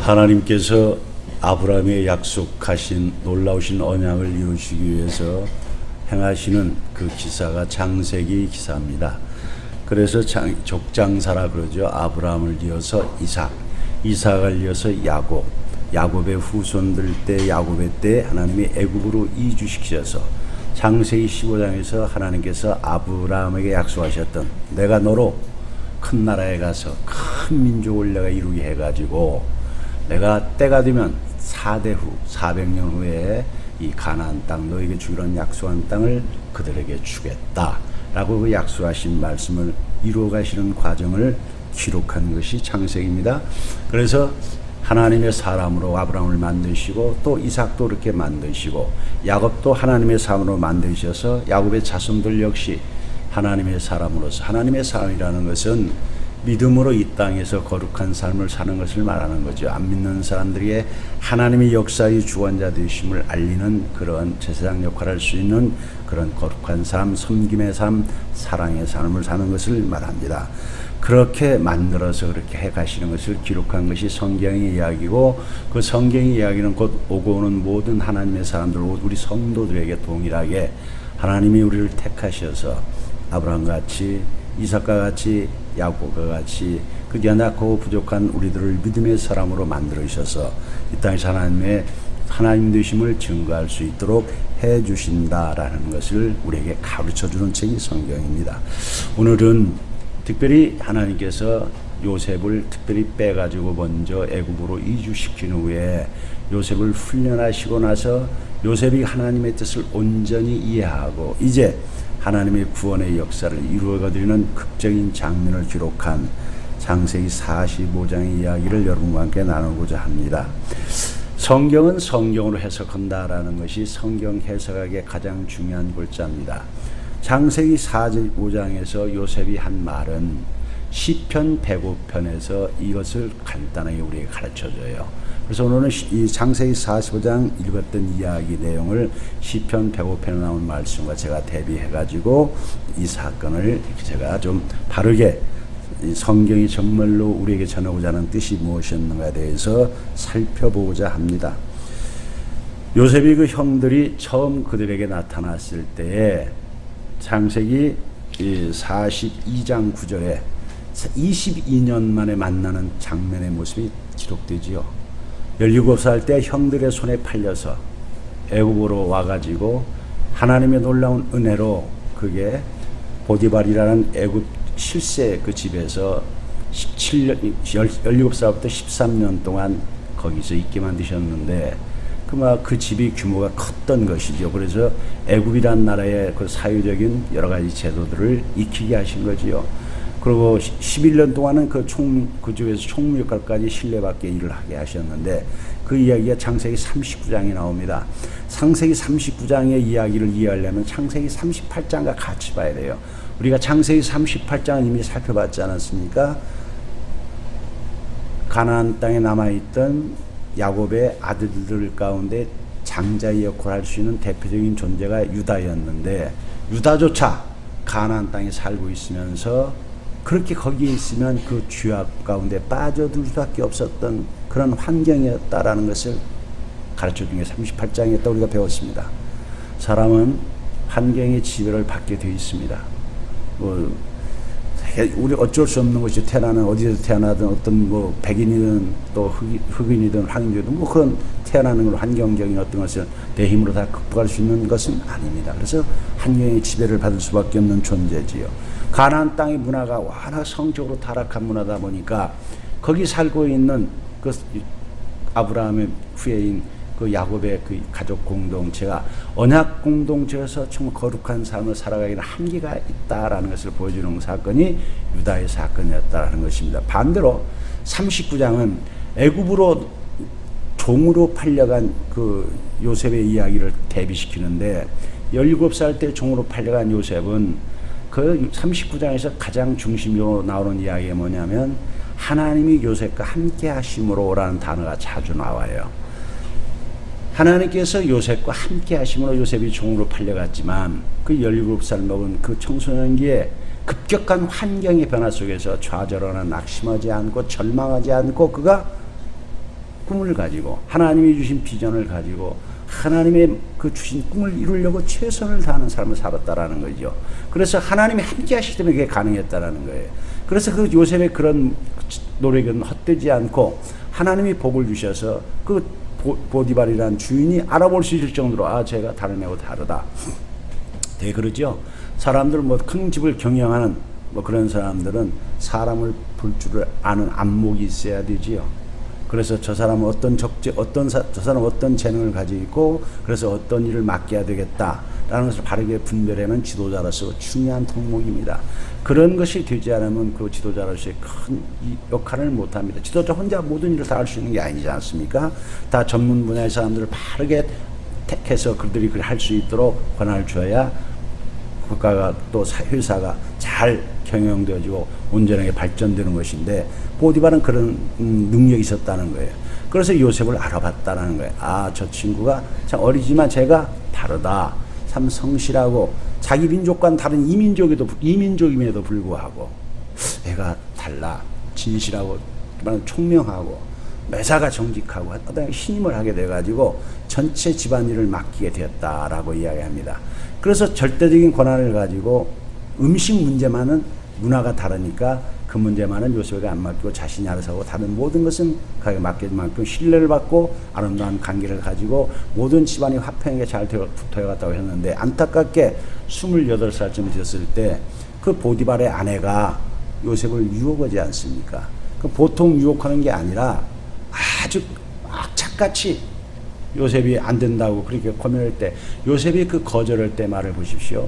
하나님께서 아브라함에 약속하신 놀라우신 언약을 이루시기 위해서 행하시는 그 기사가 창세기 기사입니다. 그래서 족장사라 그러죠. 아브라함을 이어서 이삭, 이삭을 이어서 야곱, 야곱의 후손들 때 야곱의 때 하나님이 애굽으로 이주시키셔서 창세기 15장에서 하나님께서 아브라함에게 약속하셨던 내가 너로 큰 나라에 가서 큰 민족을 내가 이루게 해가지고 내가 때가 되면 4대 후 400년 후에 이 가나안 땅 너에게 주기로 약속한 땅을 그들에게 주겠다라고 그 약속하신 말씀을 이루어 가시는 과정을 기록한 것이 창세기입니다. 그래서 하나님의 사람으로 아브라함을 만드시고 또 이삭도 그렇게 만드시고 야곱도 하나님의 사람으로 만드셔서 야곱의 자손들 역시 하나님의 사람으로서 하나님의 사람이라는 것은 믿음으로 이 땅에서 거룩한 삶을 사는 것을 말하는 거죠. 안 믿는 사람들에게 하나님의 역사의 주관자 되심을 알리는 그런 제사장 역할을 할 수 있는 그런 거룩한 삶, 섬김의 삶, 사랑의 삶을 사는 것을 말합니다. 그렇게 만들어서 그렇게 해 가시는 것을 기록한 것이 성경의 이야기고 그 성경의 이야기는 곧 오고 오는 모든 하나님의 사람들, 우리 성도들에게 동일하게 하나님이 우리를 택하셔서 아브라함과 같이 이삭과 같이 야곱과 같이 그 연약하고 부족한 우리들을 믿음의 사람으로 만들으셔서 이 땅에서 하나님 되심을 증거할 수 있도록 해 주신다라는 것을 우리에게 가르쳐주는 책이 성경입니다. 오늘은 특별히 하나님께서 요셉을 특별히 빼가지고 먼저 애굽으로 이주시킨 후에 요셉을 훈련하시고 나서 요셉이 하나님의 뜻을 온전히 이해하고 이제 하나님의 구원의 역사를 이루어가드리는 극적인 장면을 기록한 창세기 45장의 이야기를 여러분과 함께 나누고자 합니다. 성경은 성경으로 해석한다라는 것이 성경 해석학의 가장 중요한 골자입니다. 창세기 45장에서 요셉이 한 말은 시편 105편에서 이것을 간단하게 우리에게 가르쳐줘요. 그래서 오늘은 이 창세기 45장 읽었던 이야기 내용을 시편 105편에 나온 말씀과 제가 대비해가지고 이 사건을 제가 좀 바르게 성경이 정말로 우리에게 전하고자 하는 뜻이 무엇이었는가에 대해서 살펴보고자 합니다. 요셉이 그 형들이 처음 그들에게 나타났을 때에 창세기 42장 9절에 22년 만에 만나는 장면의 모습이 기록되지요. 17살 때 형들의 손에 팔려서 애굽으로 와가지고 하나님의 놀라운 은혜로 그게 보디발이라는 애굽 실세 그 집에서 17살부터 13년 동안 거기서 있게 만드셨는데 그 집이 규모가 컸던 것이죠. 그래서 애굽이란 나라의 그 사회적인 여러 가지 제도들을 익히게 하신 거지요. 그리고 11년 동안은 그 집에서 총무 역할까지 신뢰받게 일을 하게 하셨는데 그 이야기가 창세기 39장에 나옵니다. 창세기 39장의 이야기를 이해하려면 창세기 38장과 같이 봐야 돼요. 우리가 창세기 38장은 이미 살펴봤지 않았습니까? 가나안 땅에 남아있던 야곱의 아들들 가운데 장자의 역할을 할 수 있는 대표적인 존재가 유다였는데 유다조차 가나안 땅에 살고 있으면서 그렇게 거기에 있으면 그 죄악 가운데 빠져들 수밖에 없었던 그런 환경이었다라는 것을 가르쳐준 게 38장이었다 우리가 배웠습니다. 사람은 환경의 지배를 받게 되어 있습니다. 우리 어쩔 수 없는 것이 태어나는 어디서 태어나든 어떤 백인이든 또 흑인이든 황인이든 그런 태어나는 걸 환경적인 어떤 것을 내 힘으로 다 극복할 수 있는 것은 아닙니다. 그래서 환경의 지배를 받을 수밖에 없는 존재지요. 가나안 땅의 문화가 워낙 성적으로 타락한 문화다 보니까 거기 살고 있는 그 아브라함의 후예인 그 야곱의 그 가족 공동체가 언약 공동체에서 정말 거룩한 삶을 살아가기는 한계가 있다라는 것을 보여주는 사건이 유다의 사건이었다라는 것입니다. 반대로 39장은 애굽으로 종으로 팔려간 그 요셉의 이야기를 대비시키는데 17살 때 종으로 팔려간 요셉은 그 39장에서 가장 중심적으로 나오는 이야기가 뭐냐면 하나님이 요셉과 함께 하심으로라는 단어가 자주 나와요. 하나님께서 요셉과 함께 하심으로 요셉이 종으로 팔려갔지만 그 17살 먹은 그 청소년기에 급격한 환경의 변화 속에서 좌절하거나 낙심하지 않고 절망하지 않고 그가 꿈을 가지고 하나님이 주신 비전을 가지고 하나님의 그 주신 꿈을 이루려고 최선을 다하는 삶을 살았다라는 거죠. 그래서 하나님이 함께 하시기 때문에 그게 가능했다라는 거예요. 그래서 그 요셉의 그런 노력은 헛되지 않고 하나님이 복을 주셔서 그 보디발이라는 주인이 알아볼 수 있을 정도로 아 제가 다른 애하고 다르다. 되게 그러죠. 사람들 뭐 큰 집을 경영하는 뭐 그런 사람들은 사람을 볼 줄을 아는 안목이 있어야 되지요. 그래서 저 사람은 저 사람 어떤 재능을 가지고 있고 그래서 어떤 일을 맡겨야 되겠다라는 것을 바르게 분별하는 지도자로서 중요한 덕목입니다. 그런 것이 되지 않으면 그 지도자로서의 큰 역할을 못합니다. 지도자 혼자 모든 일을 다 할 수 있는 게 아니지 않습니까? 다 전문 분야의 사람들을 바르게 택해서 그들이 그걸 할 수 있도록 권한을 줘야 국가가 또 회사가 잘 경영되어지고 온전하게 발전되는 것인데 보디발은 그런 능력이 있었다는 거예요. 그래서 요셉을 알아봤다는 거예요. 아, 저 친구가 참 어리지만 제가 다르다. 참 성실하고 자기 민족과는 다른 이민족임에도 불구하고 애가 달라. 진실하고 총명하고 매사가 정직하고 어떤 신임을 하게 돼가지고 전체 집안일을 맡기게 되었다라고 이야기합니다. 그래서 절대적인 권한을 가지고 음식 문제만은 문화가 다르니까 그 문제만은 요셉에게 안 맡기고 자신이 알아서 하고 다른 모든 것은 그에게 맡길 만큼 신뢰를 받고 아름다운 관계를 가지고 모든 집안이 화평하게 잘 되어갔다고 했는데 안타깝게 28살쯤 되었을 때 그 보디발의 아내가 요셉을 유혹하지 않습니까? 그 보통 유혹하는 게 아니라 아주 악착같이 요셉이 안 된다고 그렇게 고민할 때 요셉이 그 거절할 때 말을 보십시오.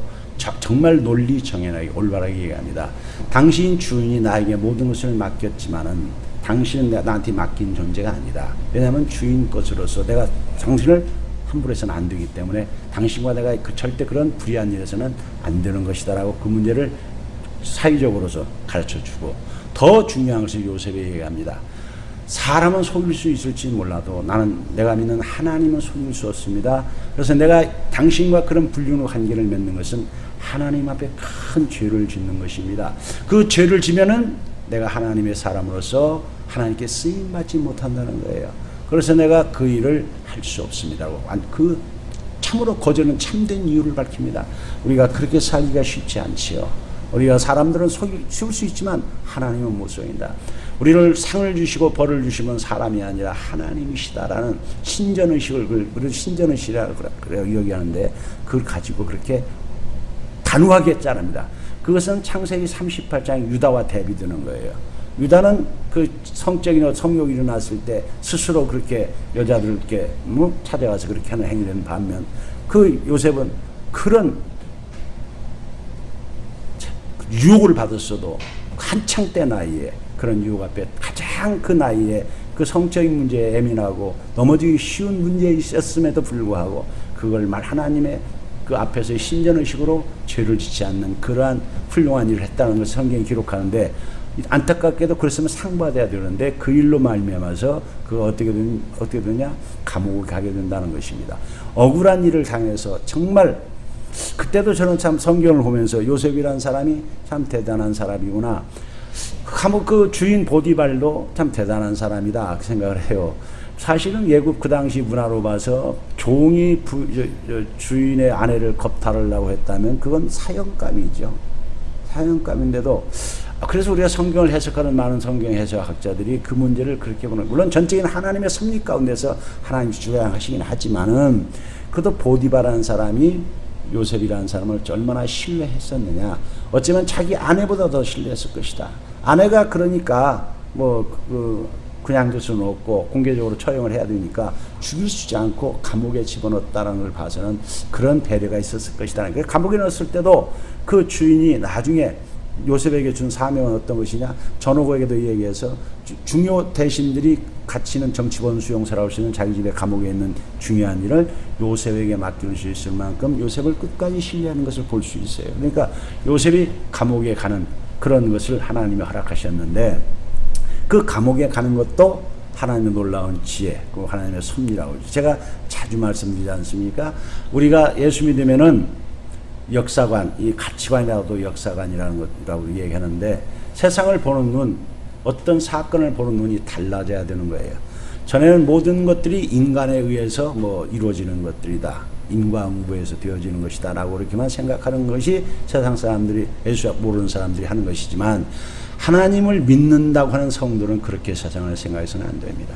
정말 논리 정연하게 올바르게 얘기합니다. 당신 주인이 나에게 모든 것을 맡겼지만은 당신은 나한테 맡긴 존재가 아니다. 왜냐하면 주인 것으로서 내가 당신을 함부로 해서는 안 되기 때문에 당신과 내가 절대 그런 불의한 일에서는 안 되는 것이다라고 그 문제를 사회적으로서 가르쳐주고 더 중요한 것을 요셉이 얘기합니다. 사람은 속일 수 있을지 몰라도 내가 믿는 하나님은 속일 수 없습니다. 그래서 내가 당신과 그런 불륜의 관계를 맺는 것은 하나님 앞에 큰 죄를 짓는 것입니다. 그 죄를 지면은 내가 하나님의 사람으로서 하나님께 쓰임받지 못한다는 거예요. 그래서 내가 그 일을 할 수 없습니다라고 그 참으로 거절은 참된 이유를 밝힙니다. 우리가 그렇게 살기가 쉽지 않지요. 우리가 사람들은 속일 수 있지만 하나님은 못 속인다. 우리를 상을 주시고 벌을 주시면 사람이 아니라 하나님이시다라는 신전의식을 신전의식이라고 여기하는데 그걸 가지고 그렇게 단호하게 자릅니다. 그것은 창세기 38장에 유다와 대비되는 거예요. 유다는 그 성적인 성욕이 일어났을 때 스스로 그렇게 여자들께 찾아가서 그렇게 하는 행위를 반면 그 요셉은 그런 유혹을 받았어도 한창 때 나이에 그런 유혹 앞에 가장 그 나이에 그 성적인 문제에 예민하고 넘어지기 쉬운 문제에 있었음에도 불구하고 그걸 하나님의 그 앞에서 신전의식으로 죄를 짓지 않는 그러한 훌륭한 일을 했다는 것을 성경이 기록하는데 안타깝게도 그랬으면 상받아야 되는데 그 일로 말미암아서 그 어떻게 되냐 감옥에 가게 된다는 것입니다. 억울한 일을 당해서 정말 그때도 저는 참 성경을 보면서 요셉이라는 사람이 참 대단한 사람이구나. 그 주인 보디발도 참 대단한 사람이다 생각을 해요. 사실은 예굽 그 당시 문화로 봐서 종이 주인의 아내를 겁탈하려고 했다면 그건 사형감이죠. 사형감인데도 그래서 우리가 성경을 해석하는 많은 성경 해석학자들이 그 문제를 그렇게 보는 물론 전적인 하나님의 섭리 가운데서 하나님이 주장하시긴 하지만은 그도 보디발이라는 사람이 요셉이라는 사람을 얼마나 신뢰했었느냐. 어쩌면 자기 아내보다 더 신뢰했을 것이다. 아내가 그러니까 그냥 둘 수는 없고 공개적으로 처형을 해야 되니까 죽일 수 있지 않고 감옥에 집어넣었다는 걸 봐서는 그런 배려가 있었을 것이다. 감옥에 넣었을 때도 그 주인이 나중에 요셉에게 준 사명은 어떤 것이냐? 전호고에게도 얘기해서 중요 대신들이 같이 있는 정치본 수용사라고 할 수 있는 자기 집에 감옥에 있는 중요한 일을 요셉에게 맡길 수 있을 만큼 요셉을 끝까지 신뢰하는 것을 볼 수 있어요. 그러니까 요셉이 감옥에 가는 그런 것을 하나님이 허락하셨는데 그 감옥에 가는 것도 하나님의 놀라운 지혜, 그 하나님의 섭리라고 제가 자주 말씀드리지 않습니까? 우리가 예수 믿으면은 역사관, 이 가치관이라도 역사관이라는 것이라고 얘기하는데 세상을 보는 눈, 어떤 사건을 보는 눈이 달라져야 되는 거예요. 전에는 모든 것들이 인간에 의해서 뭐 이루어지는 것들이다. 인과응보에서 되어지는 것이다 라고 그렇게만 생각하는 것이 세상 사람들이, 예수 모르는 사람들이 하는 것이지만, 하나님을 믿는다고 하는 성도는 그렇게 세상을 생각해서는 안 됩니다.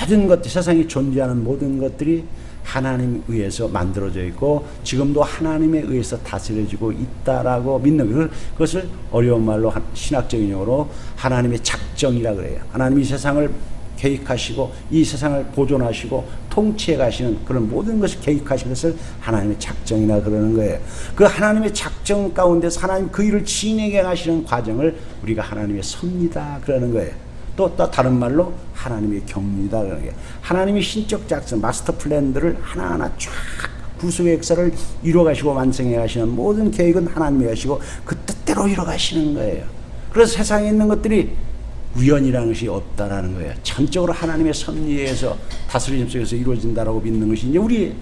모든 것들, 세상에 존재하는 모든 것들이 하나님에 의해서 만들어져 있고 지금도 하나님에 의해서 다스려지고 있다라고 믿는, 그것을 어려운 말로 신학적인 용어로 하나님의 작정이라 그래요. 하나님이 세상을 계획하시고 이 세상을 보존하시고 통치해 가시는 그런 모든 것을 계획하신 것을 하나님의 작정이라 그러는 거예요. 그 하나님의 작정 가운데서 하나님 그 일을 진행해 가시는 과정을 우리가 하나님의 섭리다 그러는 거예요. 또 다른 말로 하나님의 경륜이다 그러는 거예요. 하나님의 신적 작전, 마스터 플랜들을 하나하나 쫙 구속의 역사를 이루어 가시고 완성해 가시는 모든 계획은 하나님이 하시고 그 뜻대로 이루어 가시는 거예요. 그래서 세상에 있는 것들이 우연이라는 것이 없다라는 거예요. 전적으로 하나님의 섭리에 의해서 다스림 속에서 이루어진다라고 믿는 것이 이제 우리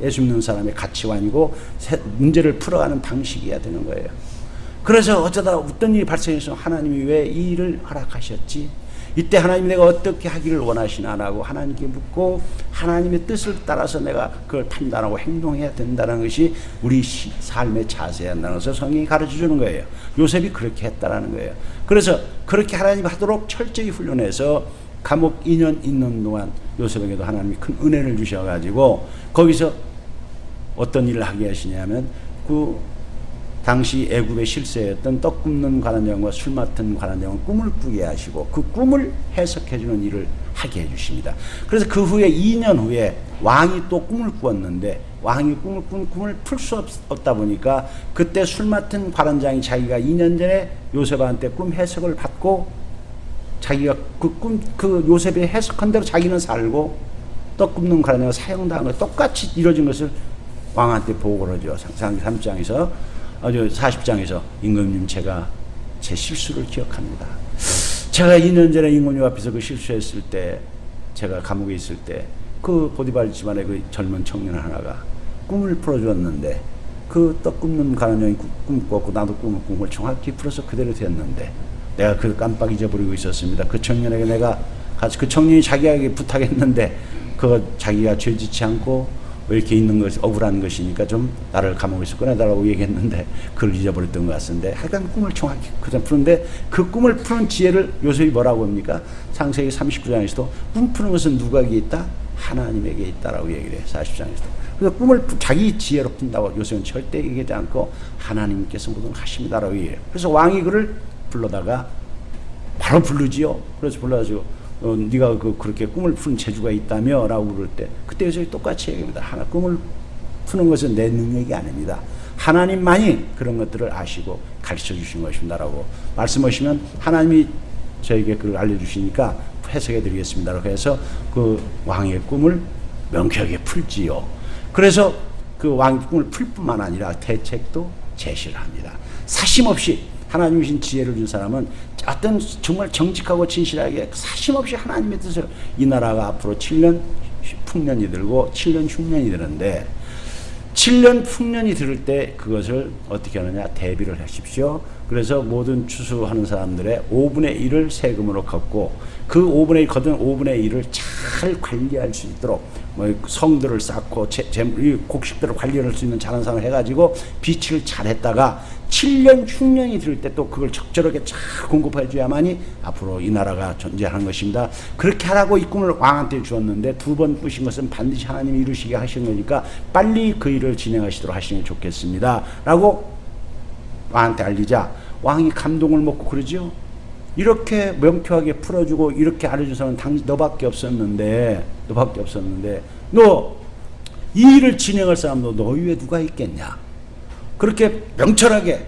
예수 믿는 사람의 가치관이고 문제를 풀어가는 방식이어야 되는 거예요. 그래서 어쩌다 어떤 일이 발생해서 하나님이 왜 이 일을 허락하셨지? 이때 하나님 내가 어떻게 하기를 원하시나라고 하나님께 묻고 하나님의 뜻을 따라서 내가 그걸 판단하고 행동해야 된다는 것이 우리 삶의 자세에 한다는 것을 성경이 가르쳐 주는 거예요. 요셉이 그렇게 했다라는 거예요. 그래서 그렇게 하나님이 하도록 철저히 훈련해서 감옥 2년 있는 동안 요셉에게도 하나님이 큰 은혜를 주셔가지고 거기서 어떤 일을 하게 하시냐면 그 당시 애굽의 실세였던 떡 굽는 관원장과 술 맡은 관원장은 꿈을 꾸게 하시고 그 꿈을 해석해주는 일을 하게 해주십니다. 그래서 그 후에 2년 후에 왕이 또 꿈을 꾸었는데 왕이 꿈을 풀 수 없다 보니까 그때 술 맡은 관원장이 자기가 2년 전에 요셉한테 꿈 해석을 받고 자기가 그 요셉이 해석한 대로 자기는 살고 떡 굽는 관원장을 사형당한 것 똑같이 이루어진 것을 왕한테 보고를 하죠. 3장에서 40장에서 임금님 제가 제 실수를 기억합니다. 제가 2년 전에 임금님 앞에서 그 실수했을 때 제가 감옥에 있을 때 그 보디발 집안의 그 젊은 청년 하나가 꿈을 풀어주었는데 그 떡 굽는 관원장이 꿈 꿨고 나도 꿈을 정확히 풀어서 그대로 됐는데 내가 그걸 깜빡 잊어버리고 있었습니다. 그 청년에게 내가 그 청년이 자기에게 부탁했는데 그거 자기가 죄짓지 않고 왜 이렇게 있는 것이 억울한 것이니까 좀 나를 감옥에서 꺼내달라고 얘기했는데 그걸 잊어버렸던 것 같은데 하여간 꿈을 정확히 그냥 푸는데 그 꿈을 푸는 지혜를 요셉이 뭐라고 합니까? 창세기 39장에서도 꿈 푸는 것은 누구에게 있다? 하나님에게 있다라고 얘기를 해요. 40장에서도. 그래서 꿈을 자기 지혜로 푼다고 요셉은 절대 얘기하지 않고 하나님께서 모든 하십니다라고 얘기해요. 그래서 왕이 그를 불러다가 바로 부르지요. 그래서 불러가지고 네가 그렇게 꿈을 푸는 재주가 있다며 라고 그럴 때 그때 요셉이 똑같이 얘기합니다. 꿈을 푸는 것은 내 능력이 아닙니다. 하나님만이 그런 것들을 아시고 가르쳐 주신 것입니다 라고 말씀하시면 하나님이 저에게 그걸 알려주시니까 해석해 드리겠습니다 라고 해서 그 왕의 꿈을 명쾌하게 풀지요. 그래서 그 왕의 꿈을 풀 뿐만 아니라 대책도 제시를 합니다. 사심없이 하나님이 주신 지혜를 준 사람은 어떤 정말 정직하고 진실하게 사심없이 하나님의 뜻을 이 나라가 앞으로 7년 풍년이 들고 7년 흉년이 되는데 7년 풍년이 들을 때 그것을 어떻게 하느냐 대비를 하십시오. 그래서 모든 추수하는 사람들의 5분의 1을 세금으로 걷고 그 5분의 1 거둔 5분의 1을 잘 관리할 수 있도록 뭐 성들을 쌓고 곡식들을 관리할 수 있는 잘하는 사람을 해가지고 비치를 잘 했다가 7년 흉년이 들을 때 또 그걸 적절하게 잘 공급해 줘야만이 앞으로 이 나라가 존재하는 것입니다. 그렇게 하라고 이 꿈을 왕한테 주었는데 두 번 꾸신 것은 반드시 하나님이 이루시게 하신 거니까 빨리 그 일을 진행하시도록 하시면 좋겠습니다 라고 왕한테 알리자 왕이 감동을 먹고 그러죠. 이렇게 명쾌하게 풀어주고 이렇게 알려준 사람은 당신 너밖에 없었는데 너 이 일을 진행할 사람도 너 위에 누가 있겠냐. 그렇게 명철하게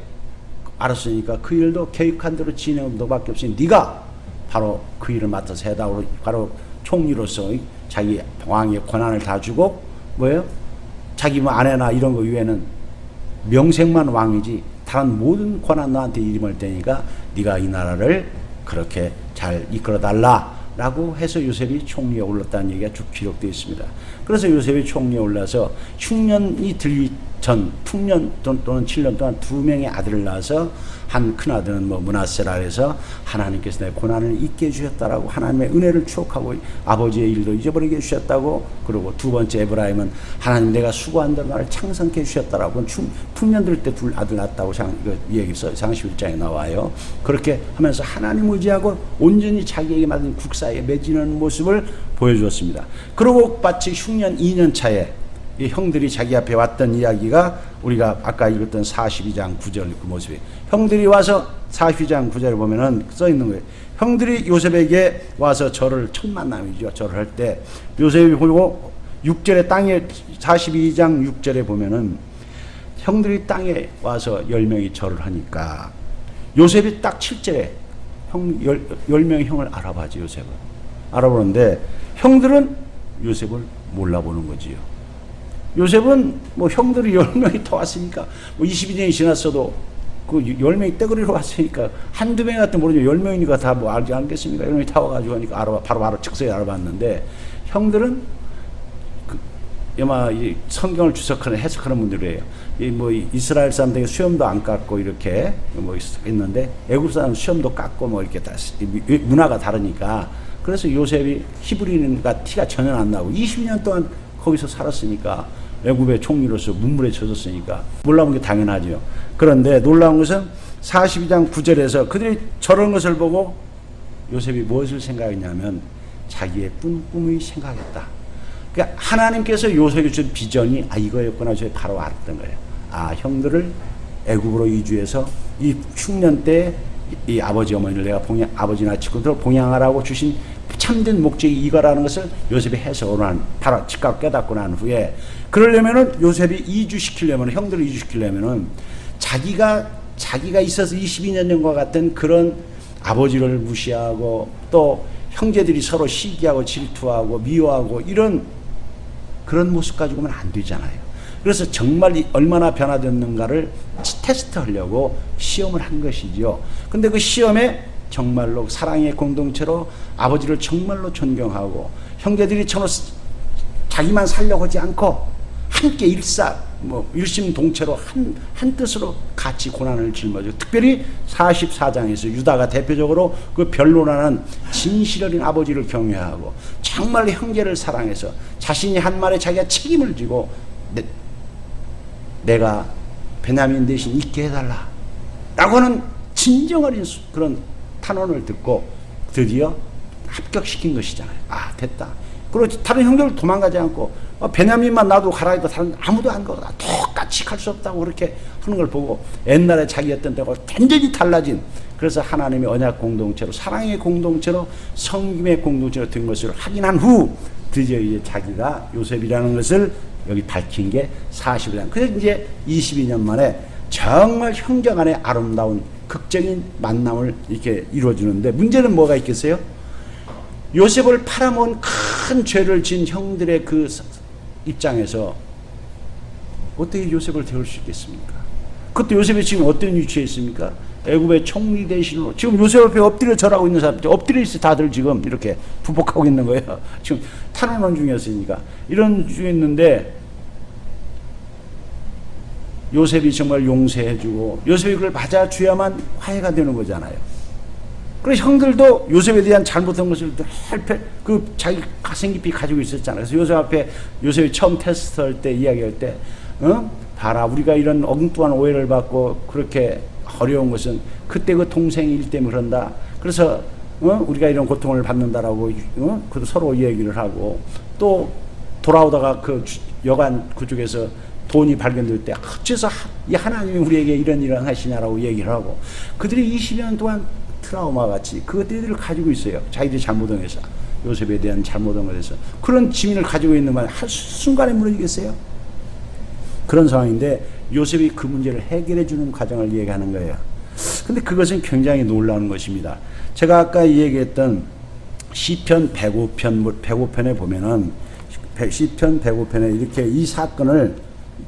알았으니까 그 일도 계획한 대로 진행하면 너밖에 없으니 네가 바로 그 일을 맡아서 해다. 바로 총리로서 자기 왕의 권한을 다 주고 뭐예요? 자기 뭐 아내나 이런 거 위에는 명색만 왕이지 다른 모든 권한 너한테 이름을 대니까 네가 이 나라를 그렇게 잘 이끌어 달라라고 해서 요셉이 총리에 올랐다는 얘기가 쭉 기록되어 있습니다. 그래서 요셉이 총리에 올라서 흉년이 전 풍년 또는 7년 동안 2명의 아들을 낳아서 한 큰아들은 뭐 므낫세라 해서 하나님께서 내 고난을 잊게 해주셨다라고 하나님의 은혜를 추억하고 아버지의 일도 잊어버리게 해주셨다고, 그리고 두 번째 에브라임은 하나님 내가 수고한 대로 나를 창성케 해주셨다라고 풍년 들 때 둘 아들 낳았다고 이 얘기서 장시 1장에 나와요. 그렇게 하면서 하나님 의지하고 온전히 자기에게 맞은 국사에 맺이는 모습을 보여주었습니다. 그리고 마치 흉년 2년 차에 이 형들이 자기 앞에 왔던 이야기가 우리가 아까 읽었던 42장 9절 그 모습이, 형들이 와서 42장 9절에 보면은 써 있는 거예요. 형들이 요셉에게 와서 절을 첫 만남이죠. 절을 할 때 요셉이 보고 6절에 땅에 42장 6절에 보면은 형들이 땅에 와서 10명이 절을 하니까 요셉이 딱 7절에 10명의 형을 알아봐죠. 요셉을 알아보는데 형들은 요셉을 몰라보는 거지요. 요셉은 뭐 형들이 10명이 더 왔으니까 뭐 22년이 지났어도 그 10명이 떼거리로 왔으니까 한두 명이 갔든 모르죠. 10명이니까 다 뭐 알지 않겠습니까? 10명이 다 와가지고 하니까 바로 즉석에 알아봤는데, 형들은 아마 이 성경을 주석하는 해석하는 분들이에요. 뭐 이스라엘 사람들이 수염도 안 깎고 이렇게 뭐 있는데 애굽 사람은 수염도 깎고 뭐 이렇게 다 문화가 다르니까, 그래서 요셉이 히브리인과 티가 전혀 안 나고 20년 동안 거기서 살았으니까 애굽의 총리로서 문물에 젖었으니까 몰라본 게 당연하죠. 그런데 놀라운 것은 42장 9절에서 그들이 저런 것을 보고 요셉이 무엇을 생각했냐면 자기의 꿈을 생각했다. 그러니까 하나님께서 요셉이 준 비전이 이거였구나. 저희 바로 알았던 거예요. 형들을 애굽으로 이주해서 이 흉년 때 이 아버지 어머니를 내가 아버지나 친구들 봉양하라고 주신 참된 목적이 이거라는 것을 요셉이 해석으로 바로 즉각 깨닫고 난 후에, 그러려면은 요셉이 이주시키려면, 형들을 이주시키려면은 자기가 있어서 22년 전과 같은 그런 아버지를 무시하고 또 형제들이 서로 시기하고 질투하고 미워하고 이런 그런 모습 가지고 오면 안 되잖아요. 그래서 정말 얼마나 변화됐는가를 테스트하려고 시험을 한 것이죠. 근데 그 시험에 정말로 사랑의 공동체로 아버지를 정말로 존경하고 형제들이 전혀 자기만 살려고 하지 않고 함께 일심동체로 한 뜻으로 같이 고난을 짊어지고, 특별히 44장에서 유다가 대표적으로 그 변론하는 진실 어린 아버지를 경외하고 정말 형제를 사랑해서 자신이 한 말에 자기가 책임을 지고 내가 베냐민 대신 있게 해달라 라고 하는 진정 어린 그런 탄원을 듣고 드디어 합격시킨 것이잖아요. 됐다. 그리고 다른 형제를 도망가지 않고 베냐민만 놔도 가라 해도 다른 아무도 안 가고 똑같이 갈 수 없다고 그렇게 하는 걸 보고 옛날에 자기였던 때하고 완전히 달라진, 그래서 하나님의 언약 공동체로, 사랑의 공동체로, 성김의 공동체로 된 것을 확인한 후 드디어 이제 자기가 요셉이라는 것을 여기 밝힌 게 40년. 그래서 이제 22년 만에 정말 형제 간의 아름다운 극적인 만남을 이렇게 이루어주는데, 문제는 뭐가 있겠어요? 요셉을 팔아먹은 큰 죄를 진 형들의 그 입장에서 어떻게 요셉을 대할 수 있겠습니까? 그것도 요셉이 지금 어떤 위치에 있습니까? 애굽의 총리 대신으로 지금 요셉 앞에 엎드려 절하고 있는 사람들, 엎드려 있어 다들 지금 이렇게 부복하고 있는 거예요. 지금 탄원원 중이었으니까 이런 중에 있는데, 요셉이 정말 용서해주고 요셉이 그걸 맞아줘야만 화해가 되는 거잖아요. 그래서 형들도 요셉에 대한 잘못한 것을 늘 자기 가슴 깊이 가지고 있었잖아요. 그래서 요셉 앞에 요셉이 처음 테스트할 때 이야기할 때, 봐라, 우리가 이런 엉뚱한 오해를 받고 그렇게 어려운 것은 그때 그 동생이 일 때문에 그런다. 그래서 우리가 이런 고통을 받는다라고 그도 서로 얘기를 하고, 또 돌아오다가 그 여관 그쪽에서 돈이 발견될 때 어째서 이 하나님이 우리에게 이런 하시냐라고 얘기를 하고, 그들이 20년 동안 트라우마 같이 그것들을 가지고 있어요. 자기들이 잘못한 것에서, 요셉에 대한 잘못한 것에서 그런 지민을 가지고 있는 말 한순간에 무너지겠어요? 그런 상황인데 요셉이 그 문제를 해결해 주는 과정을 얘기하는 거예요. 근데 그것은 굉장히 놀라운 것입니다. 제가 아까 얘기했던 시편 105편에 보면은 시편 105편에 이렇게 이 사건을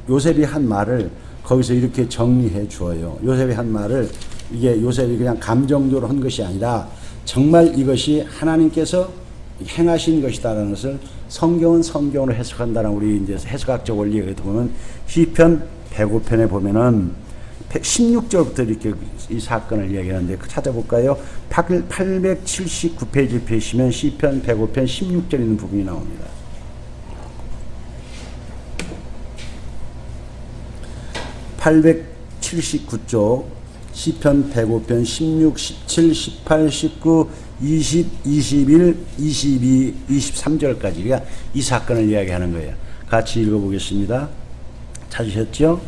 요셉이 한 말을 거기서 이렇게 정리해 주어요. 요셉이 한 말을, 이게 요셉이 그냥 감정적으로 한 것이 아니라 정말 이것이 하나님께서 행하신 것이다라는 것을 성경은 성경으로 해석한다는 우리 이제 해석학적 원리에 보면 시편 105편에 보면은 16절부터 이렇게 이 사건을 얘기하는데 찾아볼까요? 879페이지 펴시면 시편 105편 16절 있는 부분이 나옵니다. 879쪽 시편 105편 16, 17, 18, 19, 20, 21, 22, 23절까지가 이 사건을 이야기하는 거예요. 같이 읽어보겠습니다. 찾으셨죠?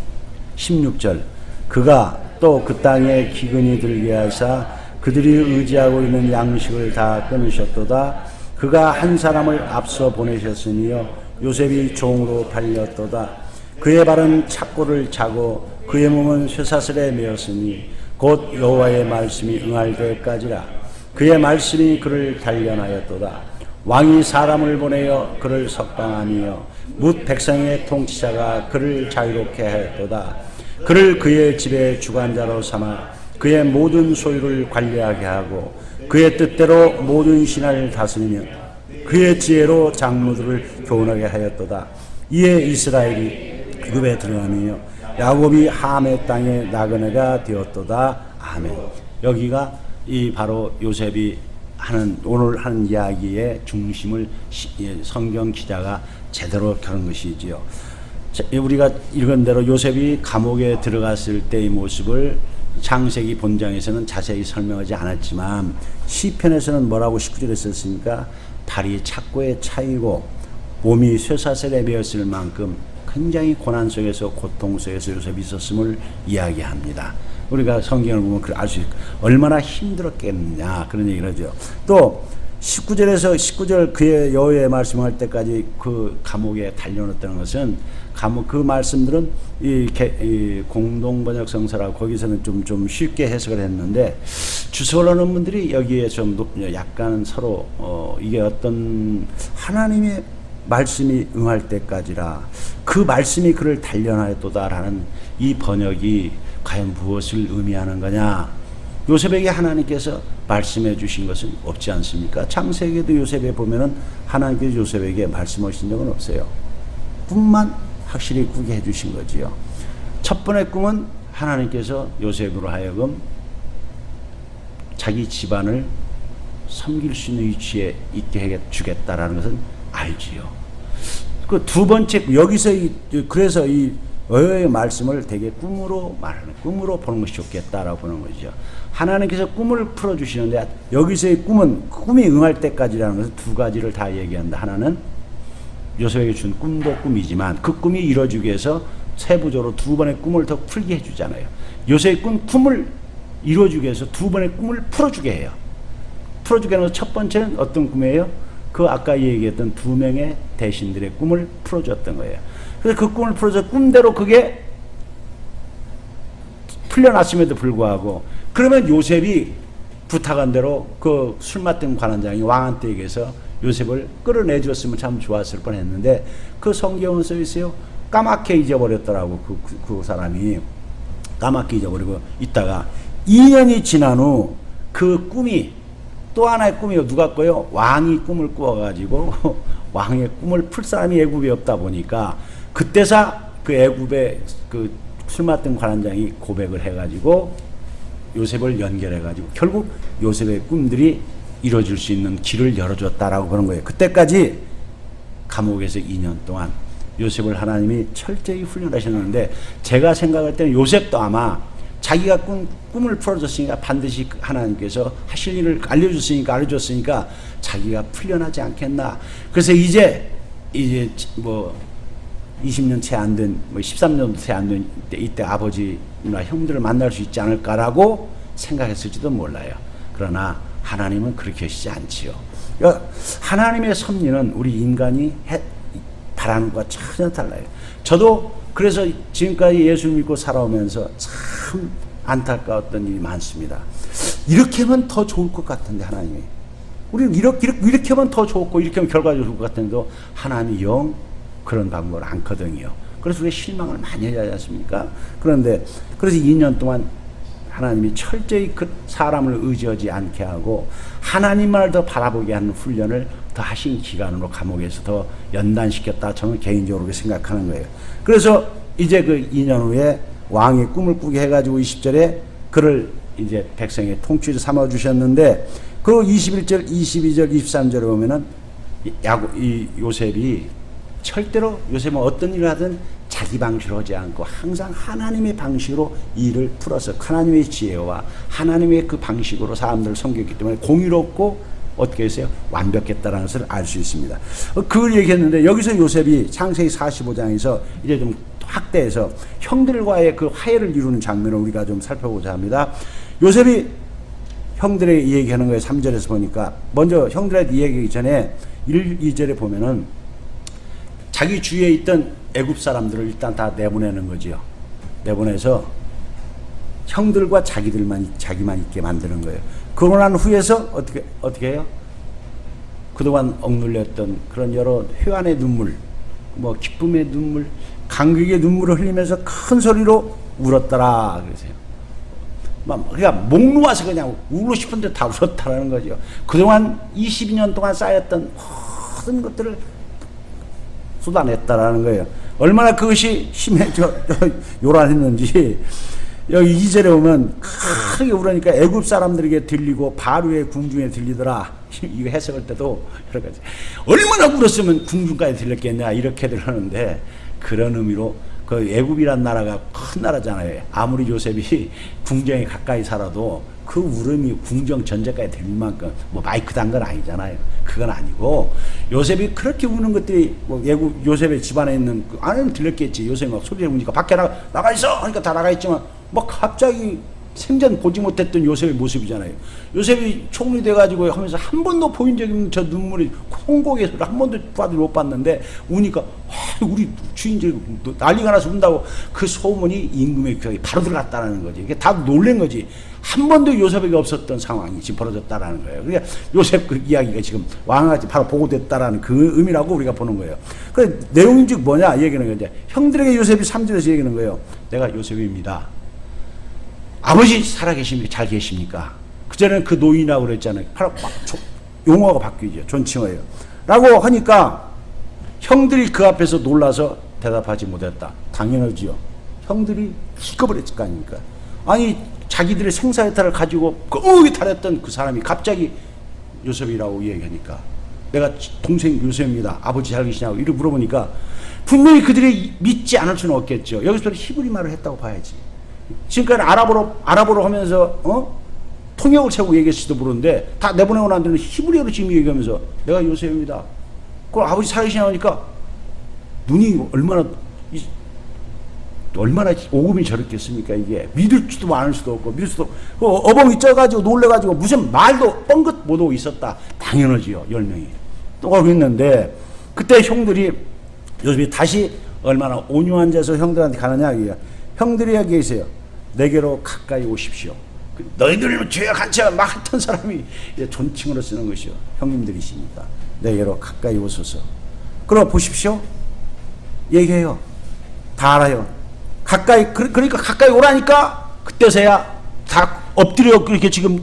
16절 그가 또 그 땅에 기근이 들게 하사 그들이 의지하고 있는 양식을 다 끊으셨도다. 그가 한 사람을 앞서 보내셨으니요 요셉이 종으로 팔렸도다. 그의 발은 착고를 차고 그의 몸은 쇠사슬에 매었으니 곧 여호와의 말씀이 응할 때까지라. 그의 말씀이 그를 단련하였도다. 왕이 사람을 보내어 그를 석방하며 뭇 백성의 통치자가 그를 자유롭게 하였도다. 그를 그의 집의 주관자로 삼아 그의 모든 소유를 관리하게 하고 그의 뜻대로 모든 신하를 다스리며 그의 지혜로 장로들을 교훈하게 하였도다. 이에 이스라엘이 애굽에 들어가며 야곱이 함의 땅에 나그네가 되었도다. 아멘. 여기가 이 바로 요셉이 오늘 하는 이야기의 중심을 성경 기자가 제대로 켜는 것이지요. 우리가 읽은 대로 요셉이 감옥에 들어갔을 때의 모습을 창세기 본장에서는 자세히 설명하지 않았지만 시편에서는 뭐라고 19절에 썼습니까? 발이 착고에 차이고 몸이 쇠사슬에 매었을 만큼 굉장히 고난 속에서 고통 속에서 요셉이 있었음을 이야기합니다. 우리가 성경을 보면 알 수 있고 얼마나 힘들었겠느냐 그런 얘기를 하죠. 또 19절 그의 여호와의 말씀할 때까지 그 감옥에 달려놓았다는 것은 그 말씀들은 이 공동번역 성서라고 거기서는 좀 쉽게 해석을 했는데 주석하는 분들이 여기에 좀 약간 서로 이게 어떤 하나님의 말씀이 응할 때까지라 그 말씀이 그를 단련하였도다라는 이 번역이 과연 무엇을 의미하는 거냐? 요셉에게 하나님께서 말씀해 주신 것은 없지 않습니까? 창세기에도 요셉에 보면은 하나님께서 요셉에게 말씀하신 적은 없어요. 꿈만 확실히 꾸게 해 주신 거지요. 첫 번째 꿈은 하나님께서 요셉으로 하여금 자기 집안을 섬길 수 있는 위치에 있게 해 주겠다라는 것은 알지요. 그 두 번째 여기서 그래서 이 여호와의 말씀을 되게 꿈으로 말하는 꿈으로 보는 것이 좋겠다라고 보는 거죠. 하나님께서 꿈을 풀어 주시는데 여기서의 꿈은 꿈이 응할 때까지라는 것은 두 가지를 다 얘기한다. 하나는 요셉에게 준 꿈도 꿈이지만 그 꿈이 이루어지기 위해서 세부적으로 두 번의 꿈을 더 풀게 해주잖아요. 요셉의 꿈을 이루어지기 위해서 두 번의 꿈을 풀어주게 해요. 풀어주게 하는 첫 번째는 어떤 꿈이에요? 그 아까 얘기했던 두 명의 대신들의 꿈을 풀어줬던 거예요. 그래서 그 꿈을 풀어서 꿈대로 그게 풀려났음에도 불구하고 그러면 요셉이 부탁한 대로 그 술 맡은 관원장이 왕한테 얘기해서 요셉을 끌어내 줬으면 참 좋았을 뻔했는데 그 성경은 써 있어요. 까맣게 잊어버렸더라고. 그 사람이 까맣게 잊어버리고 있다가 2년이 지난 후 그 꿈이 또 하나의 꿈이요. 누가 꿔요? 왕이 꿈을 꾸어가지고 왕의 꿈을 풀 사람이 애굽에 없다 보니까 그때서 그 애굽의 그 술 맡은 관원장이 고백을 해가지고 요셉을 연결해가지고 결국 요셉의 꿈들이 이루어질 수 있는 길을 열어줬다라고 그런 거예요. 그때까지 감옥에서 2년 동안 요셉을 하나님이 철저히 훈련하셨는데 제가 생각할 때는 요셉도 아마 자기가 꿈을 풀어줬으니까 반드시 하나님께서 하실 일을 알려줬으니까 자기가 풀려나지 않겠나. 그래서 이제 뭐 20년 채 안 된, 뭐 13년도 채 안 된 이때 아버지나 형들을 만날 수 있지 않을까라고 생각했을지도 몰라요. 그러나 하나님은 그렇게 하시지 않지요. 그러니까 하나님의 섭리는 우리 인간이 바라는 것과 전혀 달라요. 저도 그래서 지금까지 예수 믿고 살아오면서 참 안타까웠던 일이 많습니다. 이렇게 하면 더 좋을 것 같은데 하나님이. 우리는 이렇게 하면 더 좋고 이렇게 하면 결과가 좋을 것 같은데 하나님이 영 그런 방법을 않거든요. 그래서 우리가 실망을 많이 하지 않습니까? 그래서 2년 동안 하나님이 철저히 그 사람을 의지하지 않게 하고 하나님만을 더 바라보게 하는 훈련을 더 하신 기간으로 감옥에서 더 연단시켰다. 저는 개인적으로 그렇게 생각하는 거예요. 그래서 이제 그 2년 후에 왕의 꿈을 꾸게 해가지고 20절에 그를 이제 백성의 통치를 삼아 주셨는데, 그리고 21절, 22절, 23절에 보면은 이 요셉이 절대로, 요셉은 어떤 일을 하든 자기 방식으로 하지 않고 항상 하나님의 방식으로 일을 풀어서 하나님의 지혜와 하나님의 그 방식으로 사람들을 섬겼기 때문에 공의롭고 어떻게 했어요? 완벽했다는 것을 알 수 있습니다. 그걸 얘기했는데, 여기서 요셉이 창세기 45장에서 이제 좀 확대해서 형들과의 그 화해를 이루는 장면을 우리가 좀 살펴보자 합니다. 요셉이 형들에게 얘기하는 거예요. 3절에서 보니까 먼저 형들한테 얘기하기 전에 1, 2절에 보면은 자기 주위에 있던 애굽 사람들을 일단 다 내보내는 거지요. 내보내서 형들과 자기만 있게 만드는 거예요. 그러고 난 후에서 어떻게 해요? 그동안 억눌렸던 그런 여러 회한의 눈물, 뭐 기쁨의 눈물, 감격의 눈물을 흘리면서 큰 소리로 울었더라 그러세요. 그러니까 목 놓아서 그냥 울고 싶은데 다 울었다라는 거죠. 그동안 22년 동안 쌓였던 모든 것들을 쏟아냈다라는 거예요. 얼마나 그것이 요란했는지 여기 2절에 보면 크게 울으니까 애굽 사람들에게 들리고 바로의 궁중에 들리더라. 이거 해석할 때도 여러 가지 얼마나 울었으면 궁중까지 들렸겠냐 이렇게들 하는데, 그런 의미로 그 애굽이란 나라가 큰 나라잖아요. 아무리 요셉이 궁정에 가까이 살아도 그 울음이 궁정 전체까지 들릴 만큼 뭐 마이크 단 건 아니잖아요. 그건 아니고 요셉이 그렇게 우는 것들이 뭐 애굽 요셉의 집안에 있는 그 안에는 들렸겠지. 요셉이 막 소리를 우니까 밖에 나가 있어 하니까 다 나가 있지만 막 갑자기 생전 보지 못했던 요셉의 모습이잖아요. 요셉이 총리 돼가지고 하면서 한 번도 보인 적이 없는 저 눈물이 홍곡의 소리 한 번도 못 봤는데 우니까 우리 주인들 난리가 나서 운다고 그 소문이 임금의 귀에 바로 들어갔다는 거지. 이게 다 놀란 거지. 한 번도 요셉에게 없었던 상황이 지금 벌어졌다라는 거예요. 그러니까 요셉 그 이야기가 지금 왕한테 바로 보고됐다라는 그 의미라고 우리가 보는 거예요. 그 내용이 즉 뭐냐 얘기하는 거죠. 형들에게 요셉이 3절에서 얘기하는 거예요. 내가 요셉입니다. 아버지 살아계십니까? 잘 계십니까? 그전에는 그 노인이라고 그랬잖아요. 용어가 바뀌죠. 존칭어예요. 라고 하니까 형들이 그 앞에서 놀라서 대답하지 못했다. 당연하지요. 형들이 기겁을 했을 거 아닙니까? 아니 자기들의 생사이탈을 가지고 끔찍이 탈했던 그 사람이 갑자기 요셉이라고 얘기하니까 내가 동생 요셉입니다. 아버지 잘 계시냐고 이렇게 물어보니까 분명히 그들이 믿지 않을 수는 없겠죠. 여기서 히브리 말을 했다고 봐야지. 지금까지 아랍어로 하면서 통역을 세우고 얘기했을지도 모르는데 다 내보내고 난 뒤는 히브리어로 지금 얘기하면서 내가 요셉입니다. 그걸 아버지 살아계시냐고 하니까 눈이 얼마나 오금이 저렸겠습니까? 이게 믿을 수도 않을 수도 없고 믿을 수도 없고 어벙이 쪄가지고 놀래가지고 무슨 말도 뻥긋 못하고 있었다. 당연하지요. 10명이 또 그러고 있는데 그때 형들이 요셉이 다시 얼마나 온유한 자세로 형들한테 가느냐 이게요. 형들이 얘기했어요. 내게로 가까이 오십시오. 너희들 죄악 한채가 막 했던 사람이 이제 존칭으로 쓰는 것이요. 형님들이시니까 내게로 가까이 오소서. 그럼 보십시오. 얘기해요. 다 알아요. 그러니까 가까이 오라니까 그때서야 다 엎드려 그렇게 지금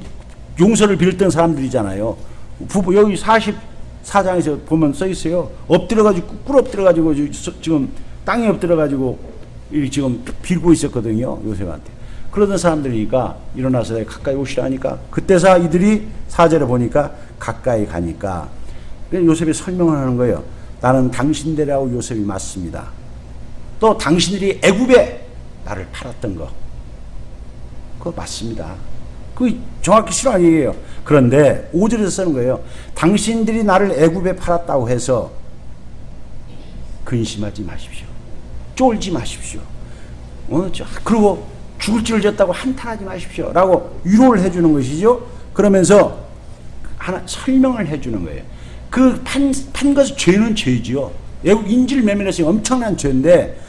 용서를 빌던 사람들이잖아요. 여기 44장에서 보면 써 있어요. 엎드려가지고 꿇어 엎드려가지고 지금 땅에 엎드려가지고 지금 빌고 있었거든요. 요셉한테. 그러던 사람들이니까 일어나서 가까이 오시라니까 그때서 이들이 4절에 보니까 가까이 가니까 요셉이 설명을 하는 거예요. 나는 당신들하고 요셉이 맞습니다. 또 당신들이 애굽에 나를 팔았던 거 그거 맞습니다. 그 정확히 실화는 얘기예요. 그런데 5절에서 쓰는 거예요. 당신들이 나를 애굽에 팔았다고 해서 근심하지 마십시오. 쫄지 마십시오. 그리고 죽을 죄를 졌다고 한탄하지 마십시오. 라고 위로를 해주는 것이죠. 그러면서 하나 설명을 해주는 거예요. 그 판 것의 죄는 죄지요. 애국 인질 매매했으니 엄청난 죄인데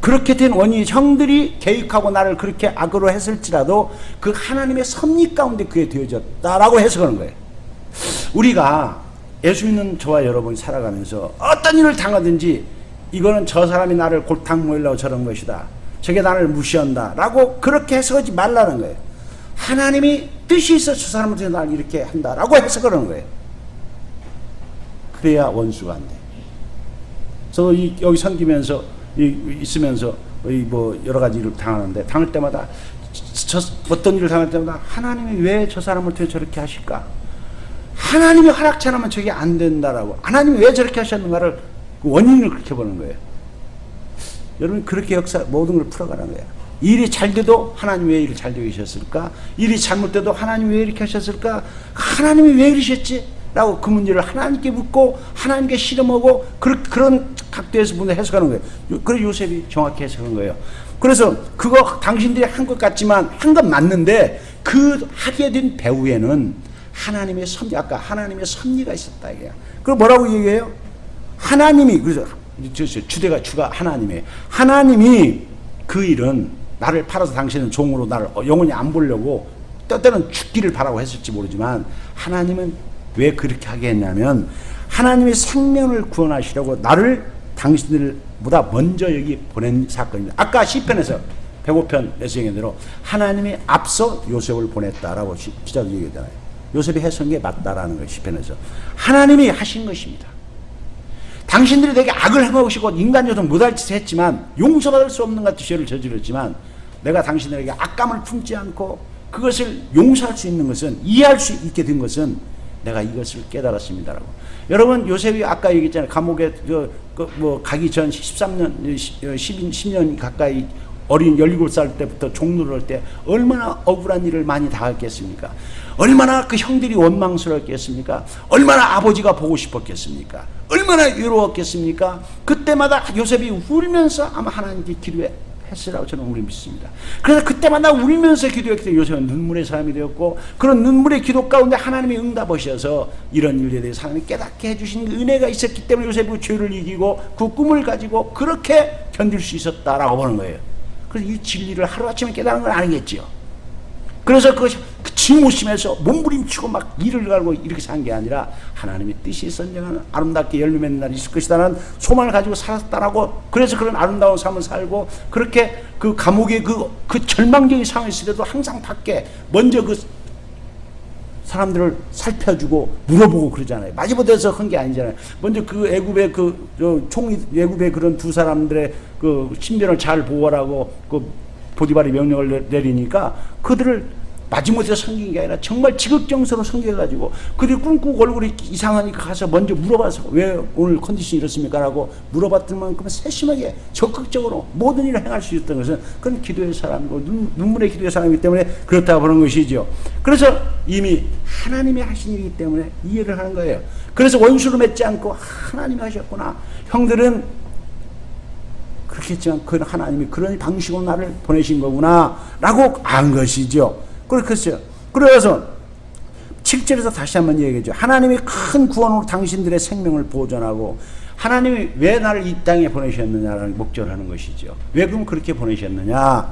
그렇게 된 원인이 형들이 계획하고 나를 그렇게 악으로 했을지라도 그 하나님의 섭리 가운데 그게 되어졌다라고 해석하는 거예요. 우리가 예수 믿는 저와 여러분이 살아가면서 어떤 일을 당하든지 이거는 저 사람이 나를 골탕 먹이려고 저런 것이다. 저게 나를 무시한다. 라고 그렇게 해석하지 말라는 거예요. 하나님이 뜻이 있어 저 사람한테 나를 이렇게 한다. 라고 해석하는 거예요. 그래야 원수가 안 돼. 저도 여기 섬기면서 있으면서 뭐 여러 가지 일을 당하는데 당할 때마다 어떤 일을 당할 때마다 하나님이 왜 저 사람을 왜 저렇게 하실까? 하나님이 허락치 않으면 저게 안 된다라고. 하나님이 왜 저렇게 하셨는가를 그 원인을 그렇게 보는 거예요. 여러분 그렇게 모든 걸 풀어가는 거예요. 일이 잘 돼도 하나님 왜 일을 잘 되게 하셨을까? 일이 잘못돼도 하나님 왜 이렇게 하셨을까? 하나님이 왜 이러셨지? 라고 그 문제를 하나님께 묻고 하나님께 실험하고 그런 각도에서 문제 해석하는 거예요. 그래서 요셉이 정확히 해석한 거예요. 그래서 그거 당신들이 한 것 같지만 한 건 맞는데 그 하게 된 배후에는 하나님의 섭리, 아까 하나님의 섭리가 있었다 이게요. 그럼 뭐라고 얘기해요? 하나님이, 그래서 주가 하나님이에요. 하나님이 그 일은 나를 팔아서 당신은 종으로 나를 영원히 안 보려고 때때는 죽기를 바라고 했을지 모르지만 하나님은 왜 그렇게 하게 했냐면 하나님의 생명을 구원하시려고 나를 당신들보다 먼저 여기 보낸 사건입니다. 아까 시편에서 105편에서 얘기한 대로 하나님이 앞서 요셉을 보냈다라고 기자도 얘기하잖아요. 요셉이 해석한 게 맞다라는 거예요. 시편에서 하나님이 하신 것입니다. 당신들이 되게 악을 행하시고 인간적으로 못할 짓을 했지만 용서받을 수 없는 같은 죄를 저질렀지만 내가 당신들에게 악감을 품지 않고 그것을 용서할 수 있는 것은 이해할 수 있게 된 것은 내가 이것을 깨달았습니다라고. 여러분 요셉이 아까 얘기했잖아요. 감옥에 가기 전 13년 10년 가까이 어린 17살 때부터 종로를 할 때 얼마나 억울한 일을 많이 당했겠습니까? 얼마나 그 형들이 원망스러웠겠습니까? 얼마나 아버지가 보고 싶었겠습니까? 얼마나 외로웠겠습니까? 그때마다 요셉이 울면서 아마 하나님께 기도했으라고 저는 우리 믿습니다. 그래서 그때마다 울면서 기도했기 때문에 요셉은 눈물의 사람이 되었고 그런 눈물의 기도 가운데 하나님이 응답하셔서 이런 일에 대해서 하나님이 깨닫게 해주신 은혜가 있었기 때문에 요셉이 죄를 이기고 그 꿈을 가지고 그렇게 견딜 수 있었다라고 보는 거예요. 그래서 이 진리를 하루아침에 깨달은 건 아니겠지요. 그래서 그 증오심에서 몸부림치고 막 이를 갈고 이렇게 산 게 아니라 하나님의 뜻이 선정하는 아름답게 열매 맺는 날이 있을 것이라는 소망을 가지고 살았다라고. 그래서 그런 아름다운 삶을 살고 그렇게 그 감옥의 그 절망적인 상황이 있을 때도 항상 밖에 먼저 그 사람들을 살펴주고 물어보고 그러잖아요. 마지못해서 한 게 아니잖아요. 먼저 그 애굽의 애굽의 그런 두 사람들의 그 신변을 잘 보호하라고 그 보디발이 명령을 내리니까 그들을 마지못해서 섬긴 게 아니라 정말 지극정서로 섬겨가지고 그들이 꿍꿍 얼굴이 이상하니까 가서 먼저 물어봐서 왜 오늘 컨디션이 이렇습니까? 라고 물어봤던 만큼 세심하게 적극적으로 모든 일을 행할 수 있었던 것은 그건 기도의 사람이고 눈물의 기도의 사람이기 때문에 그렇다고 보는 것이죠. 그래서 이미 하나님이 하신 일이기 때문에 이해를 하는 거예요. 그래서 원수를 맺지 않고 하나님이 하셨구나. 형들은 그렇겠지만 그 하나님이 그런 방식으로 나를 보내신 거구나 라고 안 것이죠. 그렇겠어요. 그래서 7절에서 다시 한번 얘기해줘. 하나님이 큰 구원으로 당신들의 생명을 보존하고 하나님이 왜 나를 이 땅에 보내셨느냐라는 목적을 하는 것이죠. 왜 그럼 그렇게 보내셨느냐?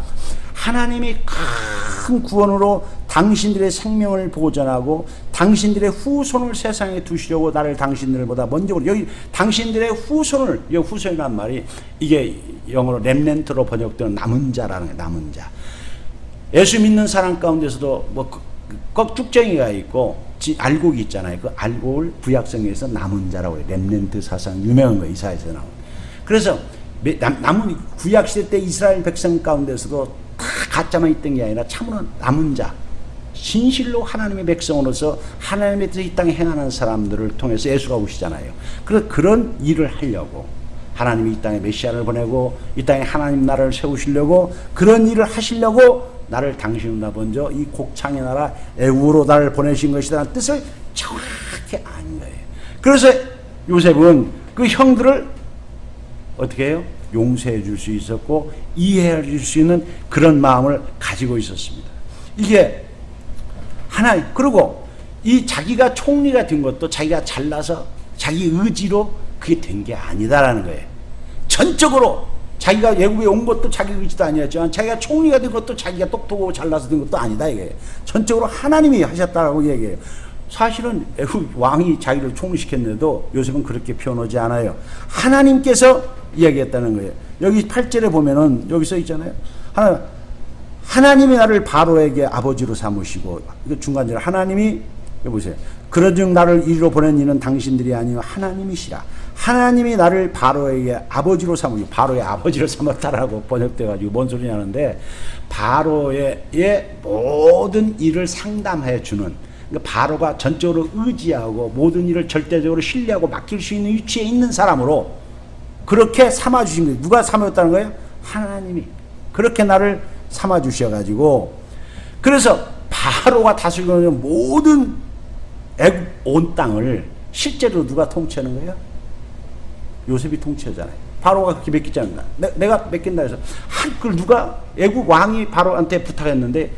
하나님이 큰 구원으로 당신들의 생명을 보존하고 당신들의 후손을 세상에 두시려고 나를 당신들보다 먼저 여기 당신들의 후손을 이 후손이란 말이 이게 영어로 렘넌트로 번역되는 남은 자라는 거예요. 남은 자. 예수 믿는 사람 가운데서도 꼭 쭉정이가 있고 알곡이 있잖아요. 그 알곡을 구약성에서 남은 자라고 해요. 렘넌트 사상 유명한 거 이사야에서 나온. 그래서 남은 구약 시대 때 이스라엘 백성 가운데서도 다 가짜만 있던 게 아니라 참으로 남은 자, 진실로 하나님의 백성으로서 하나님의 뜻을 이 땅에 행하는 사람들을 통해서 예수가 오시잖아요. 그래서 그런 일을 하려고 하나님이 이 땅에 메시아를 보내고 이 땅에 하나님 나라를 세우시려고 그런 일을 하시려고 나를 당신보다 먼저 이 곡창의 나라 애굽으로 나를 보내신 것이라는 뜻을 정확히 아는 거예요. 그래서 요셉은 그 형들을 어떻게 해요? 용서해 줄 수 있었고 이해해 줄 수 있는 그런 마음을 가지고 있었습니다. 이게 하나. 그리고 이 자기가 총리가 된 것도 자기가 잘나서 자기 의지로 그게 된 게 아니다라는 거예요. 전적으로 자기가 외국에 온 것도 자기 의지도 아니었지만 자기가 총리가 된 것도 자기가 똑똑하고 잘나서 된 것도 아니다 이게. 전적으로 하나님이 하셨다라고 얘기해요. 사실은 애굽 왕이 자기를 총리시켰는데도 요셉은 그렇게 표현하지 않아요. 하나님께서 이야기했다는 거예요. 여기 8절에 보면은 여기 써 있잖아요. 하나님이 나를 바로에게 아버지로 삼으시고, 이거 중간절에 하나님이 여보세요. 그런즉 나를 이리로 보낸 이는 당신들이 아니요 하나님이시라. 하나님이 나를 바로에게 아버지로 삼으시고, 바로의 아버지로 삼았다라고 번역돼가지고 뭔 소리 하는데, 바로의 모든 일을 상담해 주는, 그러니까 바로가 전적으로 의지하고 모든 일을 절대적으로 신뢰하고 맡길 수 있는 위치에 있는 사람으로 그렇게 삼아주신 거예요. 누가 삼았다는 거예요? 하나님이 그렇게 나를 삼아주셔가지고, 그래서 바로가 다스리고 있는 모든 애굽 온 땅을 실제로 누가 통치하는 거예요? 요셉이 통치하잖아요. 바로가 그렇게 맡기지 않나? 내가 맡긴다 해서 그걸 누가, 애굽 왕이 바로한테 부탁했는데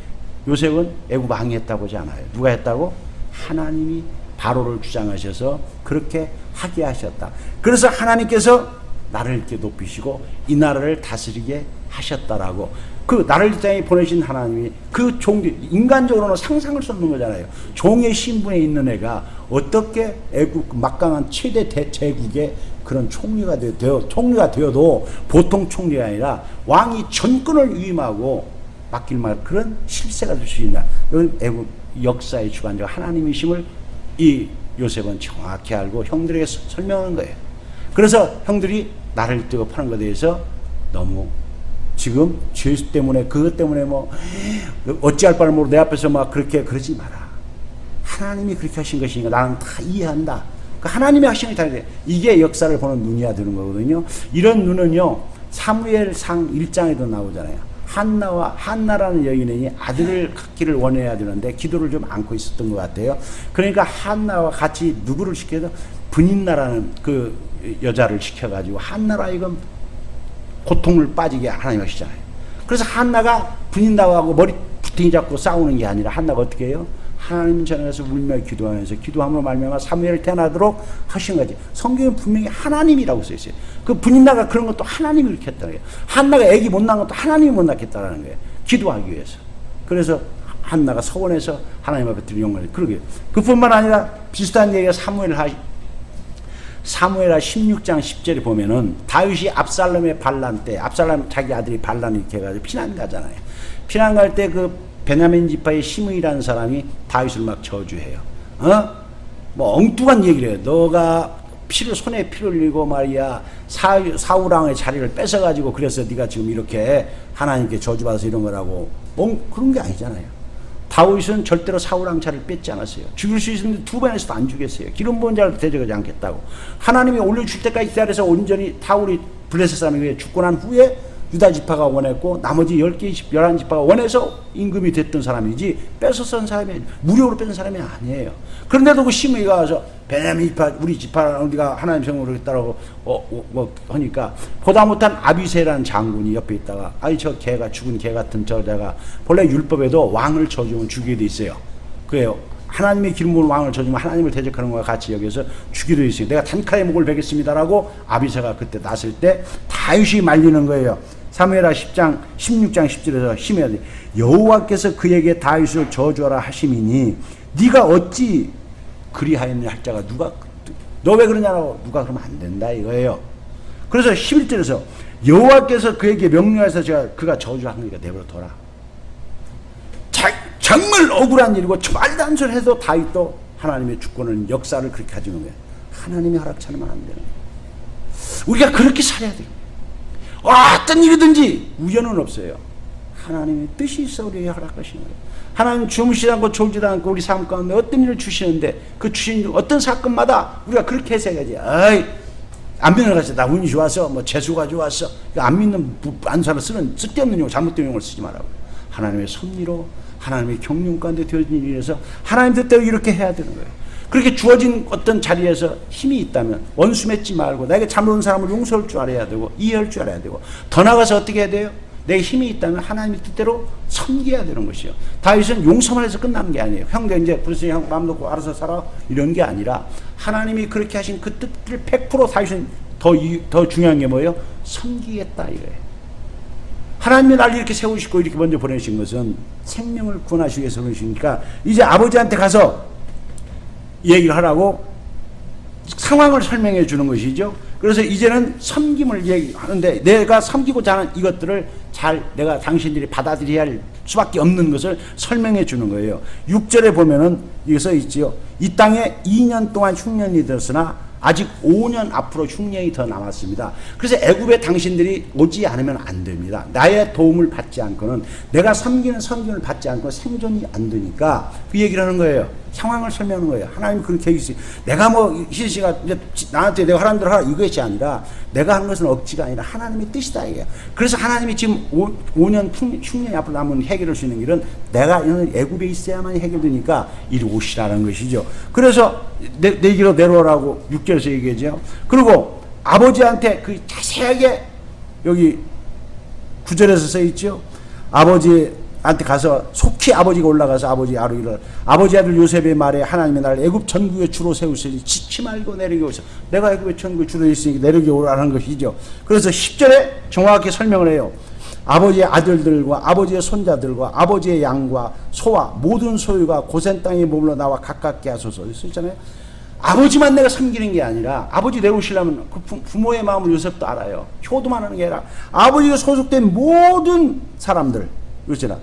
요셉은 애굽 왕이 했다고 하지 않아요. 누가 했다고? 하나님이 바로를 주장하셔서 그렇게 하게 하셨다. 그래서 하나님께서 나를 이렇게 높이시고 이 나라를 다스리게 하셨다라고, 그 나를 이 땅에 보내신 하나님이 그 인간적으로는 상상을 수 없는 거잖아요. 종의 신분에 있는 애가 어떻게 애국 막강한 최대 대제국의 그런 총리가 되어도 보통 총리가 아니라 왕이 전권을 위임하고 맡길 말 그런 실세가 될 수 있냐. 이건 애국 역사의 주관자 하나님이심을 이 요셉은 정확히 알고 형들에게 설명하는 거예요. 그래서 형들이 나를 뜨겁하는 것에 대해서 너무 지금 죄 때문에 그것 때문에 뭐 어찌할 바를 모르고 내 앞에서 막 그렇게 그러지 마라. 하나님이 그렇게 하신 것이니까 나는 다 이해한다. 그 하나님이 하신 것이 다른데 이게 역사를 보는 눈이야 되는 거거든요. 이런 눈은요 사무엘상 1장에도 나오잖아요. 한나라는 여인이 아들을 갖기를 원해야 되는데 기도를 좀 안고 있었던 것 같아요. 그러니까 한나와 같이 누구를 시켜서 분인나라는 그 여자를 시켜가지고 한나라 이건 고통을 빠지게 하나님 하시잖아요. 그래서 한나가 분인나하고 머리 부팅이 잡고 싸우는 게 아니라 한나가 어떻게 해요? 하나님 전에 가서 울며 기도하면서 기도함으로 말미암아 사무엘을 태어나도록 하신 거지. 성경에 분명히 하나님이라고 써 있어요. 그 분인나가 그런 것도 하나님이 이렇게 했다는 거예요. 한나가 애기 못 낳은 것도 하나님이 못 낳겠다라는 거예요. 기도하기 위해서. 그래서 한나가 서원해서 하나님 앞에 드리는 거예요. 그러게. 그뿐만 아니라 비슷한 얘기가 사무엘하 16장 10절에 보면은 다윗이 압살롬의 반란 때, 압살롬 자기 아들이 반란 이렇게 해가지고 피난 가잖아요. 피난 갈 때 그 베냐민 지파의 시므이라는 사람이 다윗을 막 저주해요. 뭐 엉뚱한 얘기를 해요. 너가 손에 피를 흘리고 말이야 사울 왕의 자리를 뺏어가지고 그래서 네가 지금 이렇게 하나님께 저주받아서 이런 거라고. 뭐 그런 게 아니잖아요. 다윗은 절대로 사울 왕 자리를 뺏지 않았어요. 죽일 수 있었는데 두 번에서도 안 죽였어요. 기름 부은 자를 대적하지 않겠다고. 하나님이 올려줄 때까지 기다려서 온전히 사울이 블레셋 사람에게 죽고 난 후에 유다 지파가 원했고 나머지 10개, 11지파가 원해서 임금이 됐던 사람이지 뺏어선 사람이 무료로 뺏은 사람이 아니에요. 그런데도 그 시므이가 와서 베냐민 지파 우리 지파 우리가 하나님 성으로 했다라고 하니까 보다 못한 아비새라는 장군이 옆에 있다가 아이 저 개가 죽은 개 같은 저자가 본래 율법에도 왕을 저주면 죽이게 돼 있어요. 그래요. 하나님의 기름 부은 왕을 저주면 하나님을 대적하는 것과 같이 여기서 죽이도 있어요. 내가 단칼에 목을 베겠습니다라고 아비새가 그때 났을 때 다윗이 말리는 거예요. 사무엘하 16장 10절에서 시므야되 여호와께서 그에게 다윗을 저주하라 하심이니 네가 어찌 그리하였느냐 할 자가 누가 너 왜 그러냐고 누가 그러면 안 된다 이거예요. 그래서 11절에서 여호와께서 그에게 명령해서 그가 저주한 거니까 내버려 둬라. 정말 억울한 일이고 말도 안 소리 해도 다윗도 하나님의 주권을 역사를 그렇게 가지는 거예요. 하나님이 허락치 않으면 안 되는 거예요. 우리가 그렇게 살아야 돼요. 어떤 일이든지 우연은 없어요. 하나님의 뜻이 있어 우리에게 허락하시는 거예요. 하나님 주무시지 않고 졸지도 않고 우리 삶 가운데 어떤 일을 주시는데 그 주신 어떤 사건마다 우리가 그렇게 해석해야지. 안 믿는 것이 나 운이 좋아서 뭐 재수가 좋았어. 안 믿는 안사를 쓰는 쓸데없는 용어 잘못된 용어를 쓰지 말라고. 하나님의 섭리로 하나님의 경륜 가운데 되어진 일이라서 하나님 뜻대로 이렇게 해야 되는 거예요. 그렇게 주어진 어떤 자리에서 힘이 있다면 원수 맺지 말고 나에게 잘못한 사람을 용서할 줄 알아야 되고 이해할 줄 알아야 되고 더 나아가서 어떻게 해야 돼요? 내 힘이 있다면 하나님의 뜻대로 섬겨야 되는 것이요. 다윗은 용서만 해서 끝나는 게 아니에요. 형제 이제 불쌍히 형 마음 놓고 알아서 살아 이런 게 아니라 하나님이 그렇게 하신 그 뜻을 100% 다윗은 더 중요한 게 뭐예요? 섬기겠다 이거예요. 하나님이 나를 이렇게 세우시고 이렇게 먼저 보내신 것은 생명을 구원하시기 위해서 그러시니까 이제 아버지한테 가서 얘기를 하라고 상황을 설명해 주는 것이죠. 그래서 이제는 섬김을 얘기하는데 내가 섬기고자 하는 이것들을 잘 내가 당신들이 받아들여야 할 수밖에 없는 것을 설명해 주는 거예요. 6절에 보면은 여기 써 있지요. 이 땅에 2년 동안 흉년이 들었으나 아직 5년 앞으로 흉년이 더 남았습니다. 그래서 애굽에 당신들이 오지 않으면 안 됩니다. 나의 도움을 받지 않고는, 내가 섬기는 성경을 받지 않고 생존이 안 되니까 그 얘기를 하는 거예요. 상황을 설명하는 거예요. 하나님 그런 계획이 있어요. 내가 뭐 희씨가 나한테 내가 하라는 대로 하라 이것이 아니라, 내가 하는 것은 억지가 아니라 하나님의 뜻이다 이게요. 그래서 하나님이 지금 5년 흉년이 앞으로 남은 해결할 수 있는 길은 내가 애굽에 있어야만 해결되니까 이리 오시라는 것이죠. 그래서 내 길로 내려오라고 6절에서 얘기하죠. 그리고 아버지한테 그 자세하게 여기 9절에서 써 있죠. 아버지한테 가서 속히 아버지가 올라가서 아버지 아들 요셉의 말에 하나님의 나라를 애굽 전국의 주로 세우시니 지치 말고 내려게 오셔. 내가 애굽의 전국의 주로 있으니까 내려게 오라는 것이죠. 그래서 10절에 정확하게 설명을 해요. 아버지의 아들들과 아버지의 손자들과 아버지의 양과 소와 모든 소유가 고센 땅에 머물러 나와 가깝게 하소서. 있잖아요. 아버지만 내가 섬기는 게 아니라, 아버지 내오시려면 그 부모의 마음을 요셉도 알아요. 효도만 하는 게 아니라 아버지가 소속된 모든 사람들, 그렇잖아.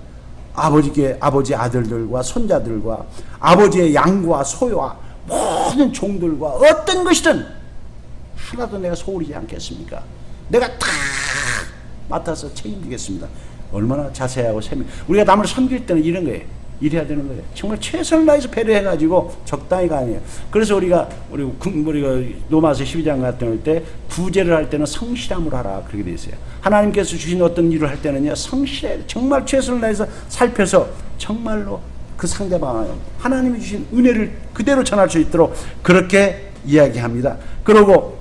아버지께 아버지 아들들과 손자들과 아버지의 양과 소유와 모든 종들과 어떤 것이든 하나도 내가 소홀히지 않겠습니까? 내가 다 맡아서 책임지겠습니다. 얼마나 자세하고 우리가 남을 섬길 때는 이런 거예요. 이래야 되는 거예요. 정말 최선을 다해서 배려해가지고 적당히가 아니에요. 그래서 우리가 로마서 12장 같은 때 구제를 할 때는 성실함으로 하라 그렇게 돼 있어요. 하나님께서 주신 어떤 일을 할 때는요, 성실해야 돼. 정말 최선을 다해서 살펴서 정말로 그 상대방을 하나님이 주신 은혜를 그대로 전할 수 있도록 그렇게 이야기합니다. 그리고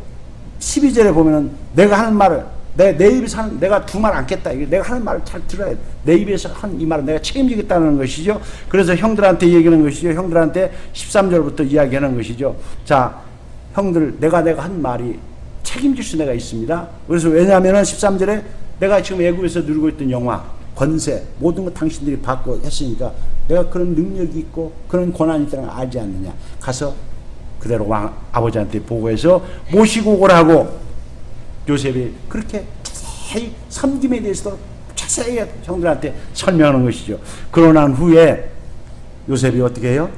12절에 보면은 내가 하는 말을 내 입에서 하는, 내가 두 말 않겠다. 내가 하는 말을 잘 들어야 돼. 내 입에서 한 이 말을 내가 책임지겠다는 것이죠. 그래서 형들한테 얘기하는 것이죠. 형들한테 13절부터 이야기하는 것이죠. 자, 형들, 내가 한 말이 책임질 수 내가 있습니다. 그래서 왜냐하면은 13절에 내가 지금 애굽에서 누리고 있던 영화, 권세, 모든 것 당신들이 받고 했으니까 내가 그런 능력이 있고 그런 권한이 있다는 걸 알지 않느냐. 가서 그대로 아버지한테 보고해서 모시고 오라고 요셉이 그렇게 자세히 섬김에 대해서도 자세히 형들한테 설명하는 것이죠. 그러고 난 후에 요셉이 어떻게 해요?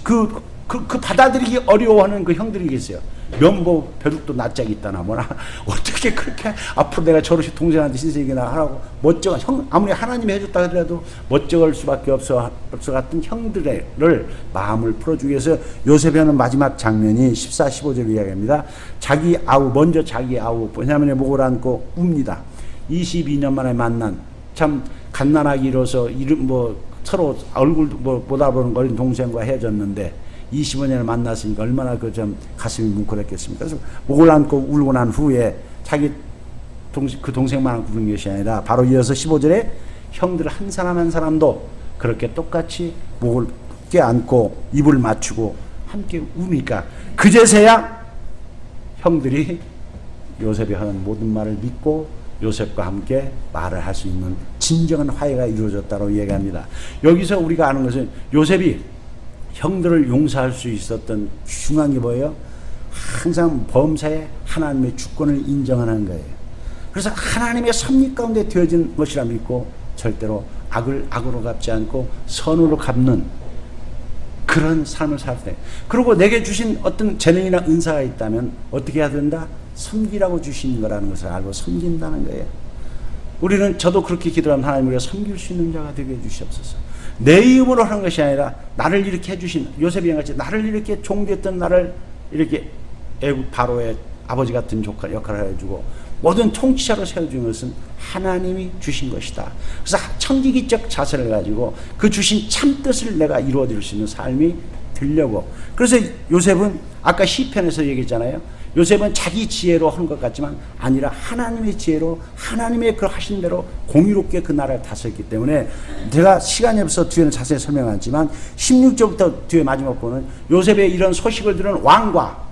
그 받아들이기 어려워하는 그 형들이 계세요. 면보 벼룩도 낯짝이 있다나 뭐나 어떻게 그렇게 앞으로 내가 저렇게 동생한테 신세계나 하라고 멋쩍어 아무리 하나님이 해줬다 하더라도 멋쩍을 수밖에 없어 같은 형들을 마음을 풀어주기 위해서 요셉이 하는 마지막 장면이 14, 15절 이야기합니다. 먼저 자기 아우 베냐민의 목을 안고 웁니다. 22년 만에 만난 참 갓난아기 이로서 서로 얼굴 못 알아보는 어린 동생과 헤어졌는데 25년을 만났으니까 얼마나 좀 가슴이 뭉클했겠습니까? 그래서 목을 안고 울고 난 후에 자기 그 동생만 부른 것이 아니라 바로 이어서 15절에 형들 한 사람 한 사람도 그렇게 똑같이 목을 껴안고 입을 맞추고 함께 우니까 그제서야 형들이 요셉이 하는 모든 말을 믿고 요셉과 함께 말을 할 수 있는 진정한 화해가 이루어졌다고 얘기합니다. 여기서 우리가 아는 것은 요셉이 형들을 용서할 수 있었던 중요한 게 뭐예요? 항상 범사에 하나님의 주권을 인정하는 거예요. 그래서 하나님의 섭리 가운데 되어진 것이라 믿고 절대로 악을 악으로 갚지 않고 선으로 갚는 그런 삶을 살아야 돼. 그리고 내게 주신 어떤 재능이나 은사가 있다면 어떻게 해야 된다? 섬기라고 주신 거라는 것을 알고 섬긴다는 거예요. 저도 그렇게 기도하면 하나님 우리가 섬길 수 있는 자가 되게 해주시옵소서. 내 힘으로 하는 것이 아니라 나를 이렇게 해주신 요셉이랑 같이 나를 이렇게 종됐던 나를 이렇게 애굽 바로의 아버지 같은 역할을 해주고 모든 통치자로 세워준 것은 하나님이 주신 것이다. 그래서 청지기적 자세를 가지고 그 주신 참뜻을 내가 이루어드릴 수 있는 삶이 되려고. 그래서 요셉은 아까 시편에서 얘기했잖아요. 요셉은 자기 지혜로 한 것 같지만 아니라 하나님의 지혜로 하나님의 그 하신 대로 공의롭게 그 나라를 다스렸기 때문에 제가 시간이 없어서 뒤에는 자세히 설명하지만 16절부터 뒤에 마지막 보는 요셉의 이런 소식을 들은 왕과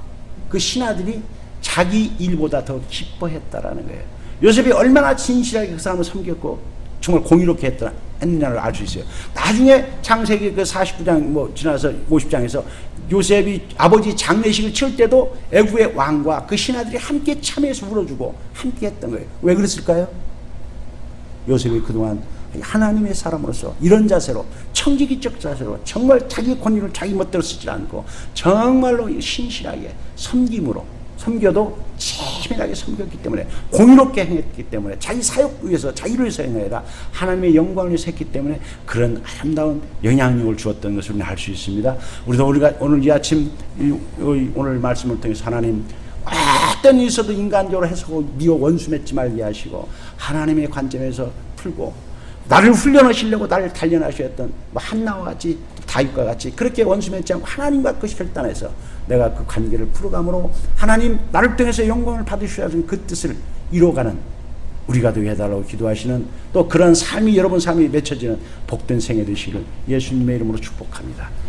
그 신하들이 자기 일보다 더 기뻐했다라는 거예요. 요셉이 얼마나 진실하게 그 사람을 섬겼고 정말 공의롭게 했느냐를 알 수 있어요. 나중에 창세기 그 49장 지나서 50장에서 요셉이 아버지 장례식을 치를 때도 애굽의 왕과 그 신하들이 함께 참여해서 울어주고 함께 했던 거예요. 왜 그랬을까요? 요셉이 그동안 하나님의 사람으로서 이런 자세로 청지기적 자세로 정말 자기 권위를 자기 멋대로 쓰지 않고 정말로 신실하게 섬김으로 섬겨도 치밀하게 섬겼기 때문에 공의롭게 행했기 때문에 자기 사역 위해서 자기를 위해서 행하여라 하나님의 영광을 위해서 했기 때문에 그런 아름다운 영향력을 주었던 것을 우리는 알 수 있습니다. 우리가 오늘 이 아침 오늘 말씀을 통해서 하나님 어떤 일이 있어도 인간적으로 해석하고 미워 원수 맺지 말게 하시고 하나님의 관점에서 풀고 나를 훈련하시려고 나를 단련하셨던 한나와 같이 다윗과 같이 그렇게 원수 맺지 않고 하나님과 그 혈단에서 내가 그 관계를 풀어감으로 하나님 나를 통해서 영광을 받으셔야 하는 그 뜻을 이루어가는 우리가 되게 해달라고 기도하시는 또 그런 삶이 여러분 삶이 맺혀지는 복된 생애 되시기를 예수님의 이름으로 축복합니다.